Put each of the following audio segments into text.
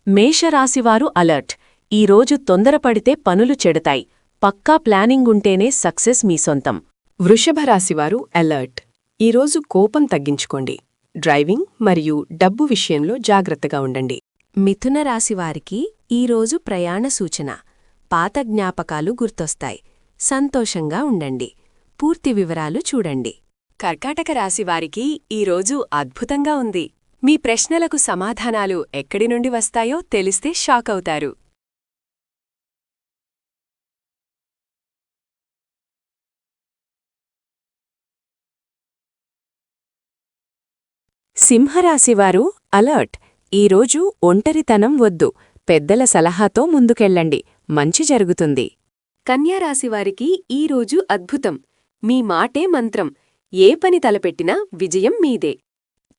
మేషరాశివారు alert. ఈరోజు తొందరపడితే పనులు చెడతాయి. పక్కా ప్లానింగుంటేనే success మీ సొంతం. వృషభరాశివారు అలర్ట్. ఈరోజు కోపం తగ్గించుకోండి. డ్రైవింగ్ మరియు డబ్బు విషయంలో జాగ్రత్తగా ఉండండి. మిథున రాశివారికి ఈరోజు ప్రయాణ సూచన. పాత జ్ఞాపకాలు గుర్తొస్తాయి. సంతోషంగా ఉండండి. పూర్తి వివరాలు చూడండి. కర్కాటక రాశివారికి ఈరోజు అద్భుతంగా ఉంది. మీ ప్రశ్నలకు సమాధానాలు ఎక్కడి నుండి వస్తాయో తెలిస్తే షాక్ అవుతారు. సింహరాశివారు అలర్ట్. ఈరోజు ఒంటరితనం వద్దు. పెద్దల సలహాతో ముందుకెళ్ళండి. మంచి జరుగుతుంది. కన్యారాశివారికి ఈరోజు అద్భుతం. మీ మాటే మంత్రం. ఏ పని తలపెట్టినా విజయం మీదే.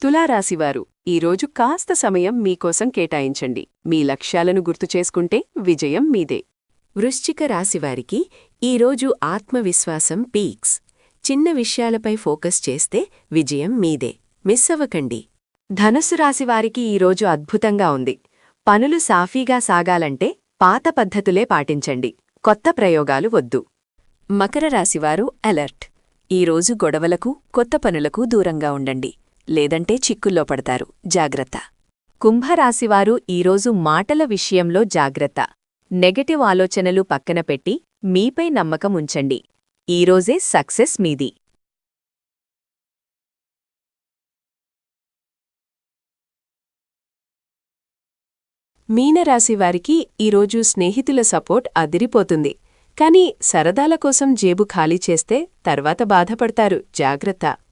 తులారాశివారు ఈరోజు కాస్త సమయం మీకోసం కేటాయించండి. మీ లక్ష్యాలను గుర్తుచేసుకుంటే విజయం మీదే. వృశ్చిక రాశివారికి ఈరోజు ఆత్మవిశ్వాసం పీక్స్. చిన్న విషయాలపై ఫోకస్ చేస్తే విజయం మీదే. మిస్ అవ్వకండి. ధనుస్సు రాశివారికి ఈరోజు అద్భుతంగా ఉంది. పనులు సాఫీగా సాగాలంటే పాత పద్ధతులే పాటించండి. కొత్త ప్రయోగాలు వద్దు. మకర రాశివారు అలర్ట్. ఈరోజు గొడవలకు, కొత్త పనులకు దూరంగా ఉండండి. లేదంటే చిక్కుల్లో పడతారు. జాగ్రత్త. కుంభరాశివారు ఈరోజు మాటల విషయంలో జాగ్రత్త. నెగటివ్ ఆలోచనలు పక్కన పెట్టి మీపై నమ్మకం ఉంచండి. ఈరోజే సక్సెస్ మీది. మీనరాశివారికి ఈరోజు స్నేహితుల సపోర్ట్ అదిరిపోతుంది. కానీ సరదాల కోసం జేబు ఖాళీ చేస్తే తర్వాత బాధపడతారు. జాగ్రత్త.